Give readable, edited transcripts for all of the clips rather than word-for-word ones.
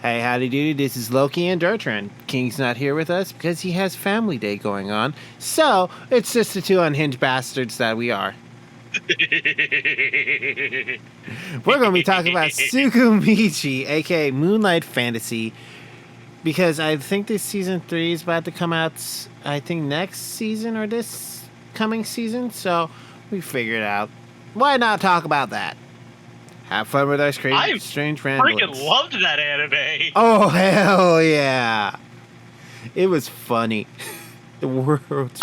Hey, howdy doody, this is Loki and Bertrand. King's not here with us because he has family day going on, so it's just the two unhinged bastards that we are. We're going to be talking about Tsukumichi, aka Moonlight Fantasy, because I think this season 3 is about to come out, I think next season or this coming season, so we figured out, why not talk about that? Have fun with our strange ramblings. I freaking loved that anime. Oh, hell yeah. It was funny. The world's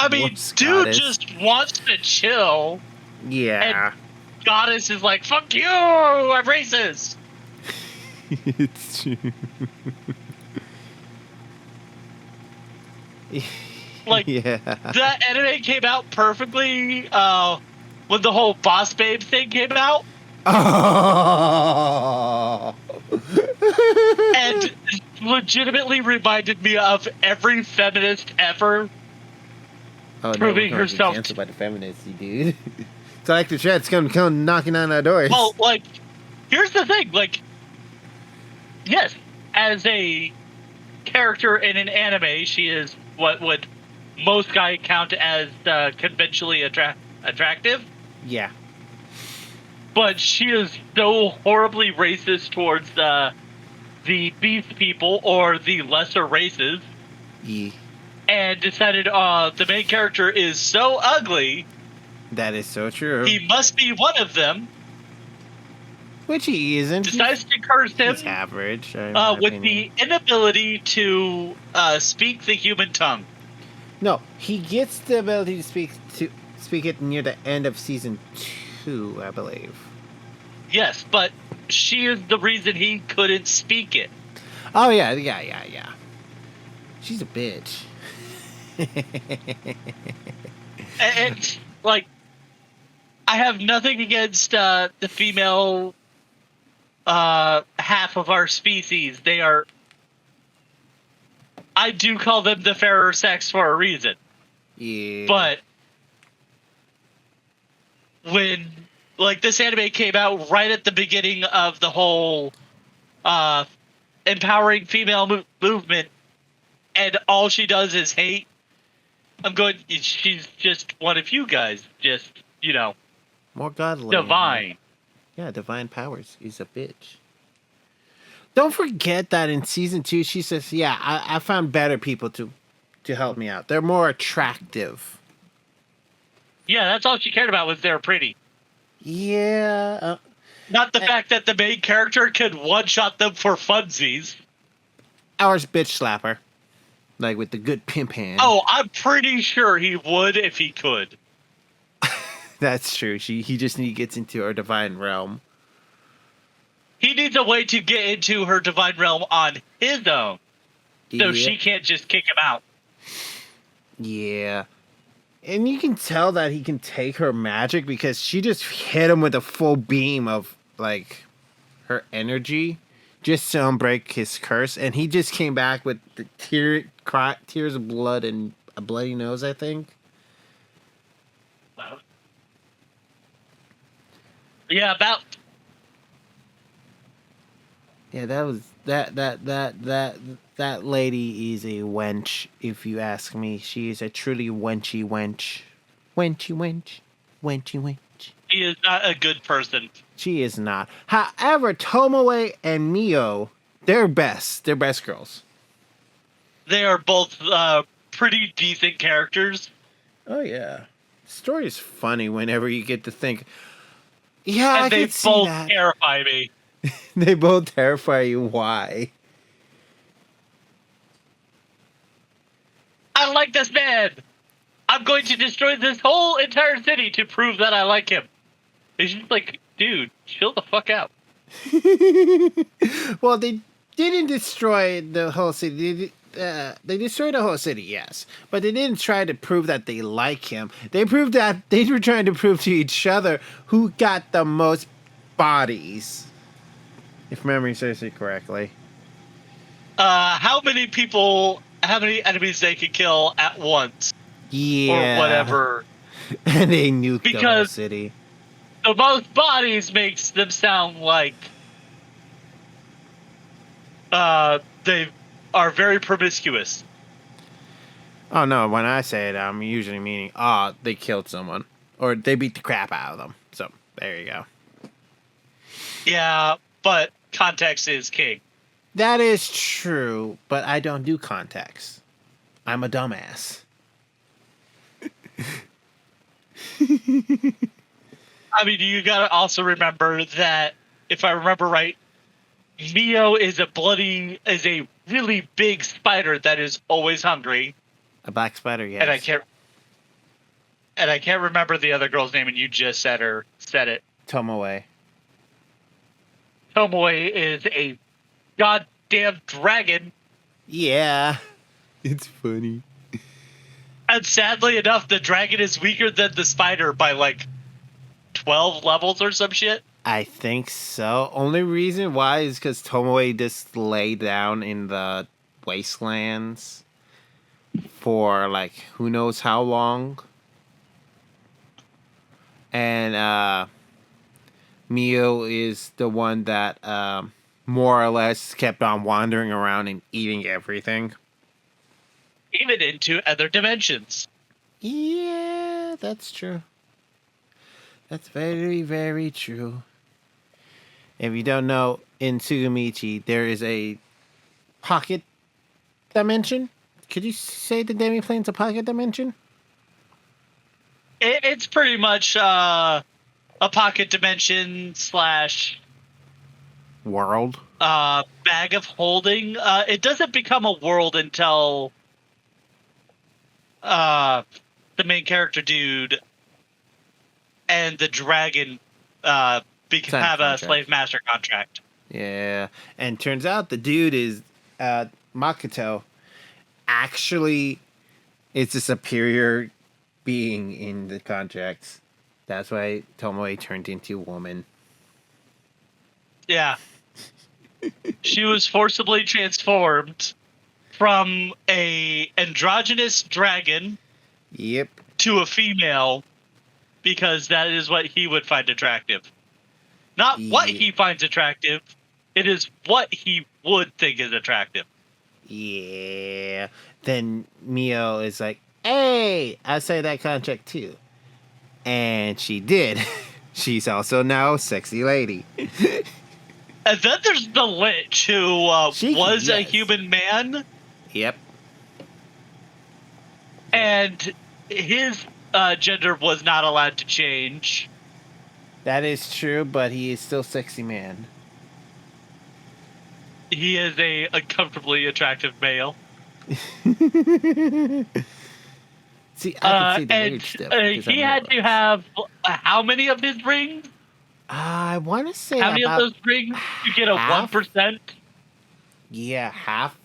dude just wants to chill. Yeah. And Goddess is like, fuck you, I'm racist. It's true. That anime came out perfectly when the whole boss babe thing came out. Oh. And legitimately reminded me of every feminist ever proving herself canceled by the feminists, dude. It's like the chat's come knocking on our doors. Well, here's the thing, yes, as a character in an anime, she is what would most guys count as conventionally attractive. Yeah. But she is so horribly racist towards the beast people or the lesser races. Yeah. And decided the main character is so ugly. That is so true. He must be one of them. Which he isn't. Decides to curse him. He's average. With the inability to speak the human tongue. No, he gets the ability to speak it near the end of season 2, I believe. Yes, but she is the reason he couldn't speak it. Oh, yeah. She's a bitch. And I have nothing against the female half of our species. They are... I do call them the fairer sex for a reason. Yeah. But when... this anime came out right at the beginning of the whole empowering female movement, and all she does is hate. She's just one of you guys. Just, more godly. Divine. Yeah, divine powers. He's a bitch. Don't forget that in season 2, she says, yeah, I found better people to help me out. They're more attractive. Yeah, that's all she cared about was they're pretty. Yeah. Not the fact that the main character could one-shot them for funsies. Ours bitch slapper. With the good pimp hand. Oh, I'm pretty sure he would if he could. That's true. He just gets into our divine realm. He needs a way to get into her divine realm on his own. So she can't just kick him out. Yeah. And you can tell that he can take her magic because she just hit him with a full beam of, her energy just to unbreak his curse. And he just came back with the tears of blood and a bloody nose, I think. Yeah, about... Yeah, that was... That lady is a wench, if you ask me. She is a truly wenchy wench. Wenchy wench. Wenchy wench. She is not a good person. She is not. However, Tomoe and Mio, they're best. They're best girls. They are both pretty decent characters. Oh, yeah. The story is funny whenever you get to think, yeah, and I they could see both that. terrify me. They both terrify you. Why? I like this man. I'm going to destroy this whole entire city to prove that I like him. It's just dude, chill the fuck out. Well, they didn't destroy the whole city. They destroyed the whole city, yes. But they didn't try to prove that they like him. They proved that they were trying to prove to each other who got the most bodies. If memory serves me correctly. How many enemies they could kill at once. Yeah. Or whatever. And they nuked the whole city. The most bodies makes them sound like they are very promiscuous. Oh no, when I say it, I'm usually meaning, they killed someone. Or they beat the crap out of them. So, there you go. Yeah, but context is king. That is true, but I don't do context. I'm a dumbass. I mean, you gotta also remember that, if I remember right, Mio is a really big spider that is always hungry. A black spider, yes. And I can't remember the other girl's name, and you just said it. Tomoe. Tomoe is a goddamn dragon. Yeah. It's funny. And sadly enough, the dragon is weaker than the spider by like 12 levels or some shit. I think so. Only reason why is because Tomoe just lay down in the wastelands for like who knows how long. And Mio is the one that more or less kept on wandering around and eating everything. Even into other dimensions. Yeah, that's true. That's very, very true. If you don't know, in Tsukumichi, there is a pocket dimension. Could you say the demiplane's a pocket dimension? It's pretty much a pocket dimension / world. Bag of holding. It doesn't become a world until the main character dude and the dragon have a slave master contract. Yeah, and turns out the dude is Makoto. Actually, it's a superior being in the contracts. That's why Tomoe turned into a woman. Yeah. She was forcibly transformed from a androgynous dragon Yep. to a female because that is what he would find attractive. Not what he finds attractive, it is what he would think is attractive. Yeah. Then Mio is like, hey, I say that contract too. And she did. She's also now a sexy lady. And then there's the Lich, who was a human man. Yep. And his gender was not allowed to change. That is true, but he is still sexy man. He is a uncomfortably attractive male. See, I can see the weird stuff. He had to have how many of his rings? I want to say how many of those rings to get a 1%? Yeah, half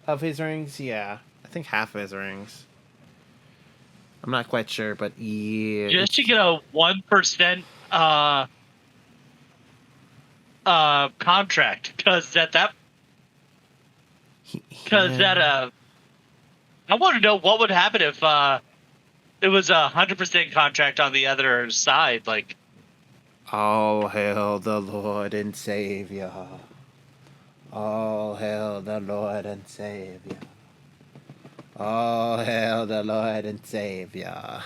of his rings. Yeah, I think half of his rings. I'm not quite sure, but yeah. Just to get a 1% contract, because I want to know what would happen if it was 100% contract on the other side, like. All hail the Lord and Savior. All hail the Lord and Savior. All hail the Lord and Savior.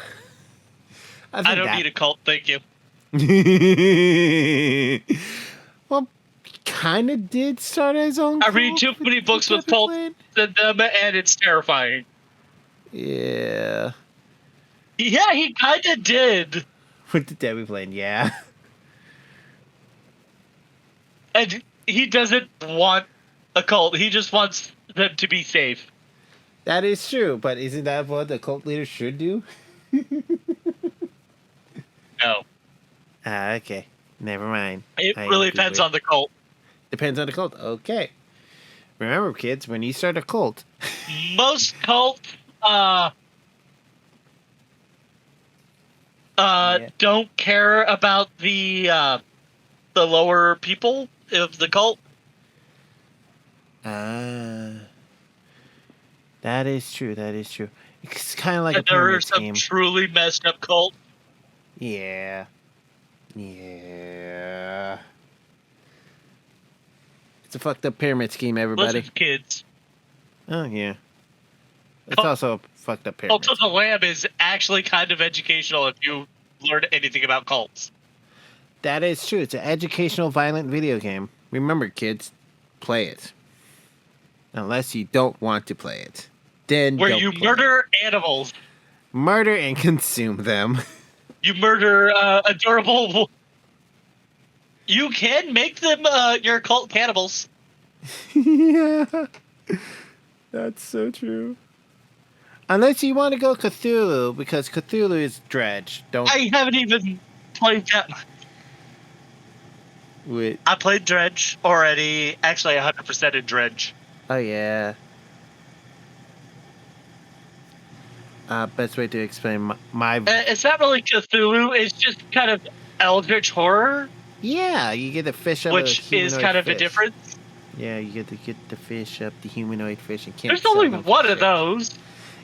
I don't need a cult, thank you. Well, kind of did start his own. I read too many books with cults in them, and it's terrifying. Yeah. Yeah, he kind of did. With the Debbie Plane, yeah. And he doesn't want a cult. He just wants them to be safe. That is true, but isn't that what the cult leader should do? No. Okay. Never mind. It really depends on the cult. Depends on the cult. Okay. Remember, kids, when you start a cult... Most cults don't care about the lower people of the cult. That is true. That is true. It's kind of like a there are pyramid some scheme. truly messed up cults. Yeah. Yeah. It's a fucked up pyramid scheme, everybody. Listen, kids. Oh, yeah. It's also a fucked up pyramid. Cult of the Lamb is actually kind of educational if you learn anything about cults. That is true. It's an educational, violent video game. Remember, kids, play it. Unless you don't want to play it. Then where don't you play murder animals. Murder and consume them. You murder adorable... You can make them your cult cannibals. Yeah. That's so true. Unless you want to go Cthulhu, because Cthulhu is dredge. I haven't even played that much. Wait. I played Dredge already. Actually, 100% in Dredge. Oh, yeah. Best way to explain my... It's not really Cthulhu. It's just kind of eldritch horror. Yeah, you get the fish up. Which is kind of a difference. Yeah, you get to get the fish up, the humanoid fish, and can't. There's only one of those.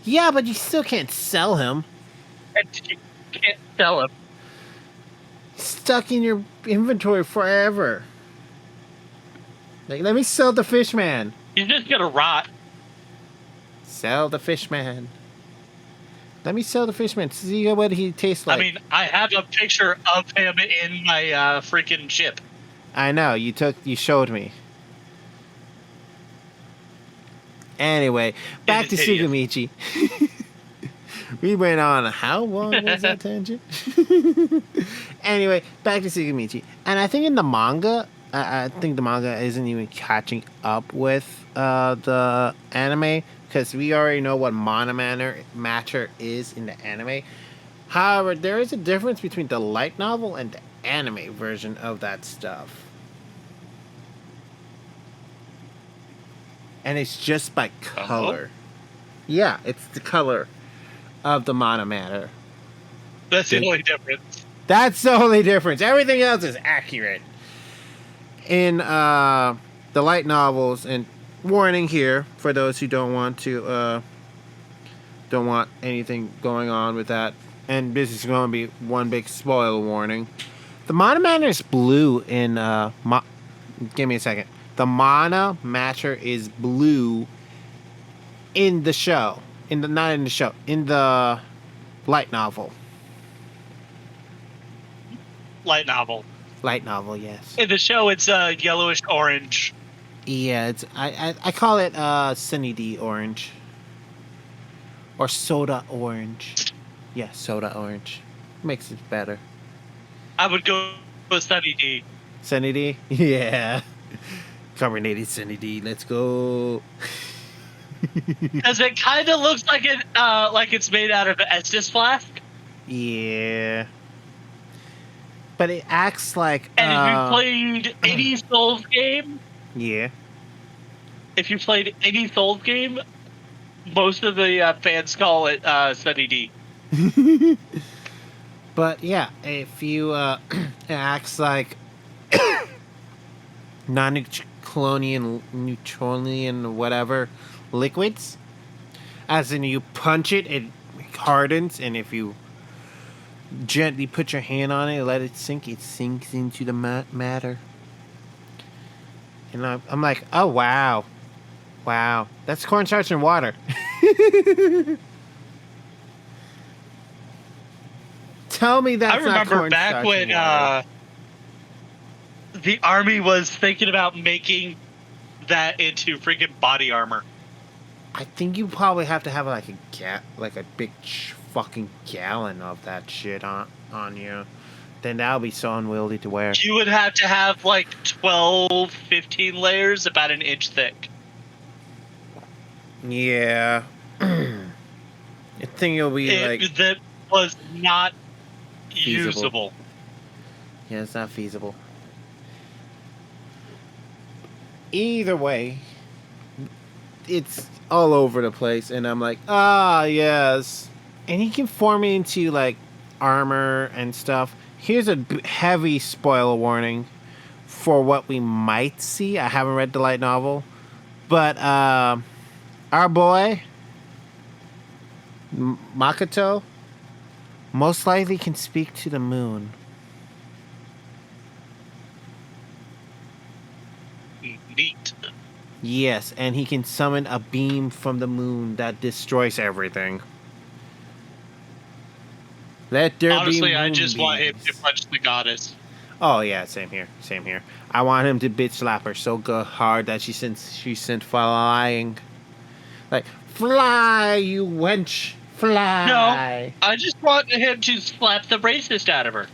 Yeah, but you still can't sell him. And you can't sell him. Stuck in your inventory forever. Like, let me sell the fish man. He's just gonna rot. Sell the fish man. Let me sell the fish man. See what he tastes like. I mean, I have a picture of him in my freaking ship. I know. You showed me. Anyway, back to Tsukimichi. We went on. How long was that tangent? Anyway, back to Tsukimichi. And I think in the manga, I think the manga isn't even catching up with the anime, because we already know what matter is in the anime. However, there is a difference between the light novel and the anime version of that stuff. And it's just by color. Yeah, it's the color of the matter. That's the only difference. That's the only difference. Everything else is accurate. In the light novels, and warning here for those who don't want anything going on with that, and this is going to be one big spoiler warning. The matter is blue in give me a second. The matter is blue in the show. Not in the show. In the light novel. Light novel. Light novel, yes. In the show, it's yellowish orange. Yeah, it's I call it Sunny D orange. Or soda orange. Yeah, soda orange. Makes it better. I would go with Sunny D. Sunny D? Yeah. Carbonated Sunny D, let's go. Because it kind of looks like it's made out of an Estus flask. Yeah. But it acts like... And if you played any Souls game... Yeah. If you played any Souls game, most of the fans call it Sunny D. But yeah, if you... it acts like... non-Newtonian whatever liquids. As in, you punch it, it hardens, and if you gently put your hand on it, let it sinks into the matter. And I'm like, oh wow, that's cornstarch and water. Tell me that's not cornstarch. I remember back when the army was thinking about making that into freaking body armor. I think you probably have to have like a big fucking gallon of that shit on you. Then that'll be so unwieldy to wear. You would have to have like 12, 15 layers, about an inch thick. Yeah. I think it'll be that was not feasible. Usable. Yeah, it's not feasible. Either way, it's all over the place, and I'm like, yes. And he can form it into like armor and stuff. Here's a heavy spoiler warning for what we might see. I haven't read the light novel, but our boy Makoto most likely can speak to the moon. Neat. Yes, and he can summon a beam from the moon that destroys everything. Let there be Honestly, I moon just want him to beams. punch the goddess. Oh yeah, same here, same here. I want him to bitch slap her so good hard that she sent flying. Like, fly, you wench, No, fly. I just want him to slap the racist out of her.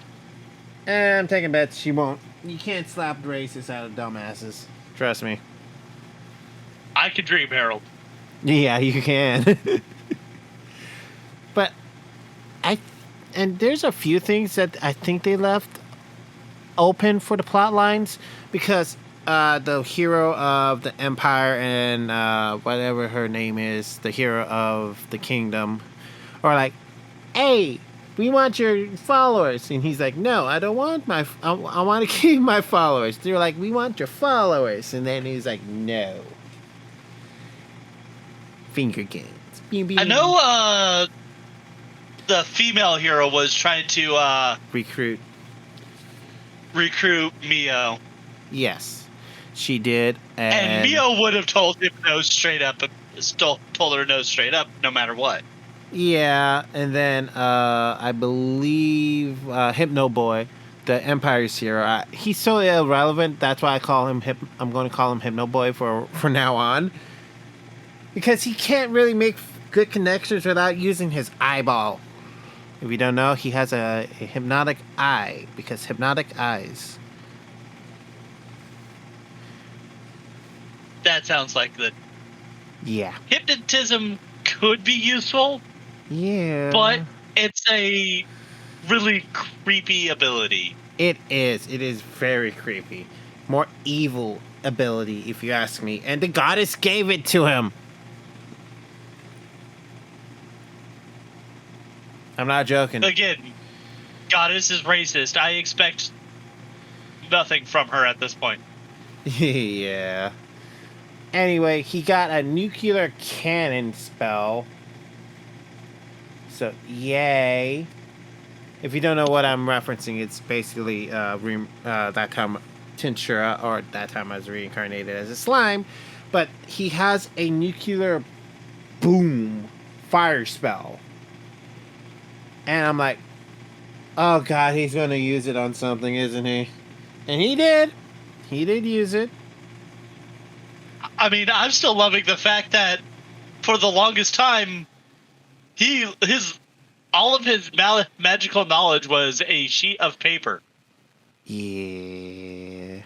I'm taking bets she won't. You can't slap racists out of dumbasses. Trust me. I can dream, Harold. Yeah, you can. But and there's a few things that I think they left open for the plot lines because the hero of the empire and whatever her name is, the hero of the kingdom, are like, "Hey, we want your followers," and he's like, "No, I don't want I want to keep my followers." They're like, "We want your followers," and then he's like, "No." Finger games. Beep, beep. I know the female hero was trying to Recruit. recruit Mio. Yes, she did, And Mio would have told him no straight up, told her no straight up, no matter what. Yeah, and then I believe Hypno Boy, the Empire's hero. He's so irrelevant. That's why I call him I'm going to call him Hypno Boy for now on, because he can't really make good connections without using his eyeball. If you don't know, he has a hypnotic eye because hypnotic eyes. That sounds like the Yeah. hypnotism could be useful, Yeah. but it's a really creepy ability. It is. It is very creepy. More evil ability, if you ask me. And the goddess gave it to him. I'm not joking. Again, goddess is racist. I expect nothing from her at this point. Yeah. Anyway, he got a nuclear cannon spell. So, yay. If you don't know what I'm referencing, it's basically that time Tinctura, or that time I was reincarnated as a slime. But he has a nuclear boom fire spell. And I'm like, oh god, he's going to use it on something, isn't he? And he did. He did use it. I mean, I'm still loving the fact that for the longest time, all of his magical knowledge was a sheet of paper. Yeah.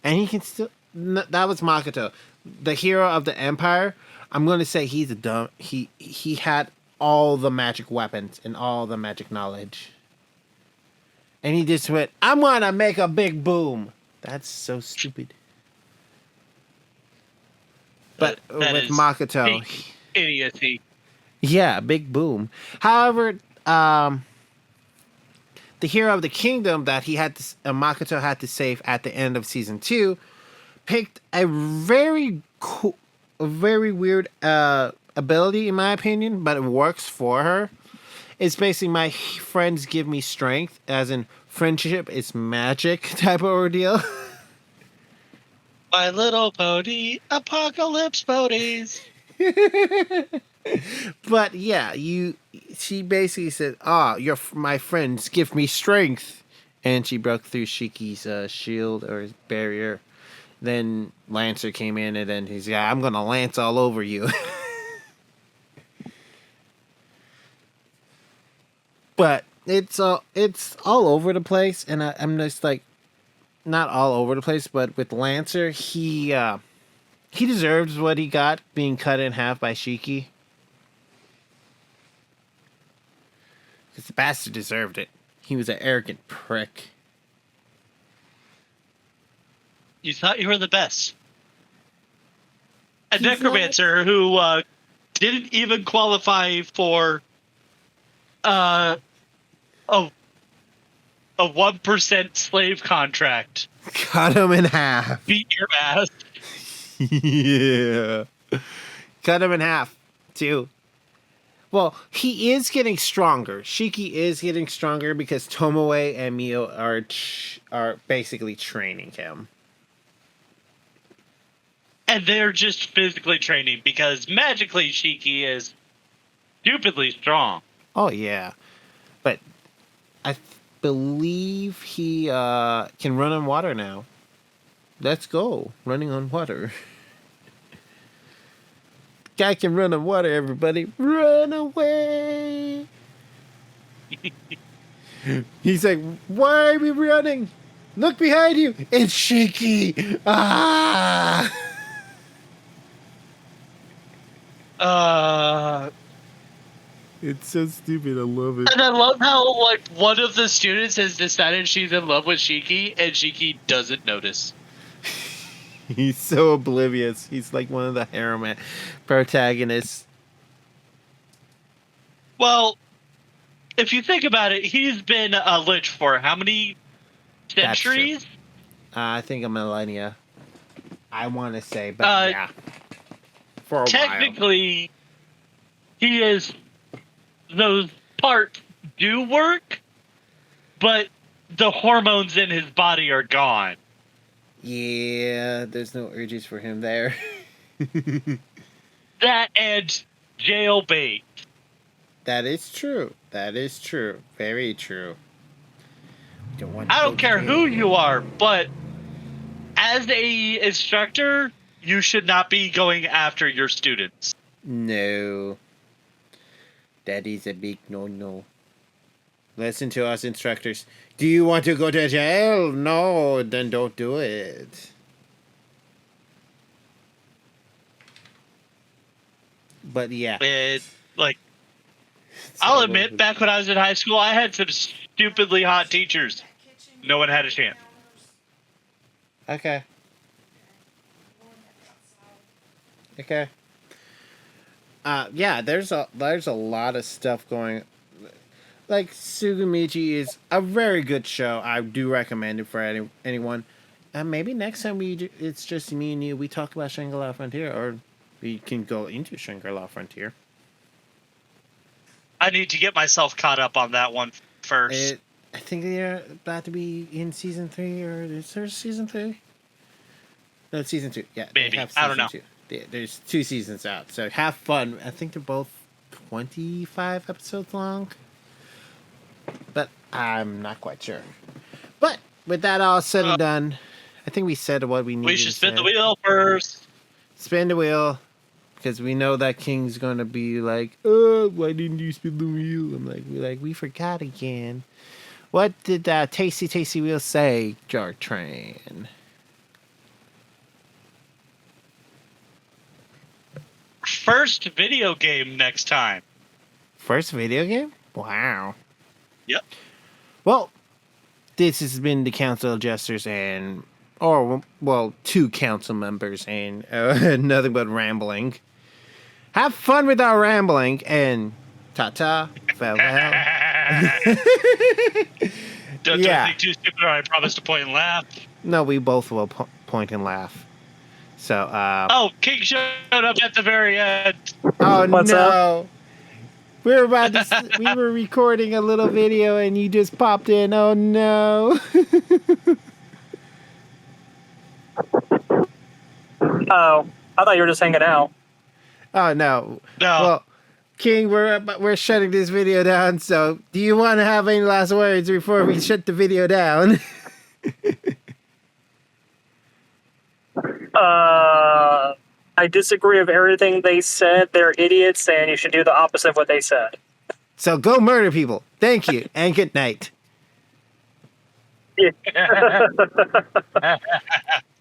And he can still... that was Makoto. The hero of the Empire, I'm going to say he's a dumb... He had all the magic weapons and all the magic knowledge. And he just went, I'm going to make a big boom. That's so stupid. But That with is Makoto... idiocy. Yeah, big boom. However, the hero of the kingdom that Makoto had to save at the end of season 2 picked a very cool, a very weird ability in my opinion, but it works for her. It's basically my friends give me strength, as in friendship is magic type of ordeal. My Little Pony, Apocalypse Ponies. But yeah, she basically said, you're my friends, give me strength. And she broke through Shiki's shield or his barrier. Then Lancer came in, and then he's I'm going to lance all over you. But it's all over the place, and I'm just like, not all over the place, but with Lancer, he deserves what he got being cut in half by Shiki. Because the bastard deserved it. He was an arrogant prick. You thought you were the best. A He's necromancer who didn't even qualify for a 1% slave contract. Cut him in half. Beat your ass. Yeah. Cut him in half, too. Well, he is getting stronger. Shiki is getting stronger because Tomoe and Mio are basically training him. And they're just physically training because magically Shiki is stupidly strong. Oh, yeah. But I believe he can run on water now. Let's go. Running on water. Guy can run on water, everybody. Run away. He's like, why are we running? Look behind you. It's Shiki. Ah. It's so stupid. I love it. And I love how like one of the students has decided she's in love with Shiki, and Shiki doesn't notice. He's so oblivious. He's like one of the harem protagonists. Well, if you think about it, he's been a lich for how many centuries? I think a millennia. I want to say, but yeah. For a while. Technically, he is... Those parts do work, but the hormones in his body are gone. Yeah, there's no urges for him there. That and jailbait. That is true. That is true. Very true. I don't care who you are, but as a instructor, you should not be going after your students. No. That is a big no-no. Listen to us, instructors. Do you want to go to jail? No, then don't do it. But yeah. I'll admit, back when I was in high school, I had some stupidly hot teachers. No one had a chance. Okay. Okay. Yeah, there's a lot of stuff going. Like Tsukumichi is a very good show. I do recommend it for anyone. And maybe next time it's just me and you. We talk about Shangri-La Frontier, or we can go into Shangri-La Frontier. I need to get myself caught up on that one first. I think they're about to be in season 3, or is there season 3? No, it's season 2. Yeah, maybe. I don't know. 2. There's 2 seasons out, so have fun. I think they're both 25 episodes long, but I'm not quite sure. But with that all said and done, I think we said what we need. We should spin the wheel first. Spin the wheel, because we know that King's gonna be like, "Oh, why didn't you spin the wheel?" I'm like, we forgot again. What did that tasty wheel say, Jar Train? First video game next time. First video game? Wow. Yep. Well, this has been the Counsel of Jesters and, 2 council members and nothing but rambling. Have fun with our rambling and ta-ta, farewell. Don't do anything too stupid or I promise to point and laugh. No, we both will point and laugh. So, King showed up at the very end. Oh, What's no. up? We were recording a little video and you just popped in. Oh, no. Oh, I thought you were just hanging out. Oh, no. No. Well, King, we're shutting this video down, so do you want to have any last words before we shut the video down? I disagree with everything they said. They're idiots, and you should do the opposite of what they said. So go murder people. Thank you, and good night. Yeah.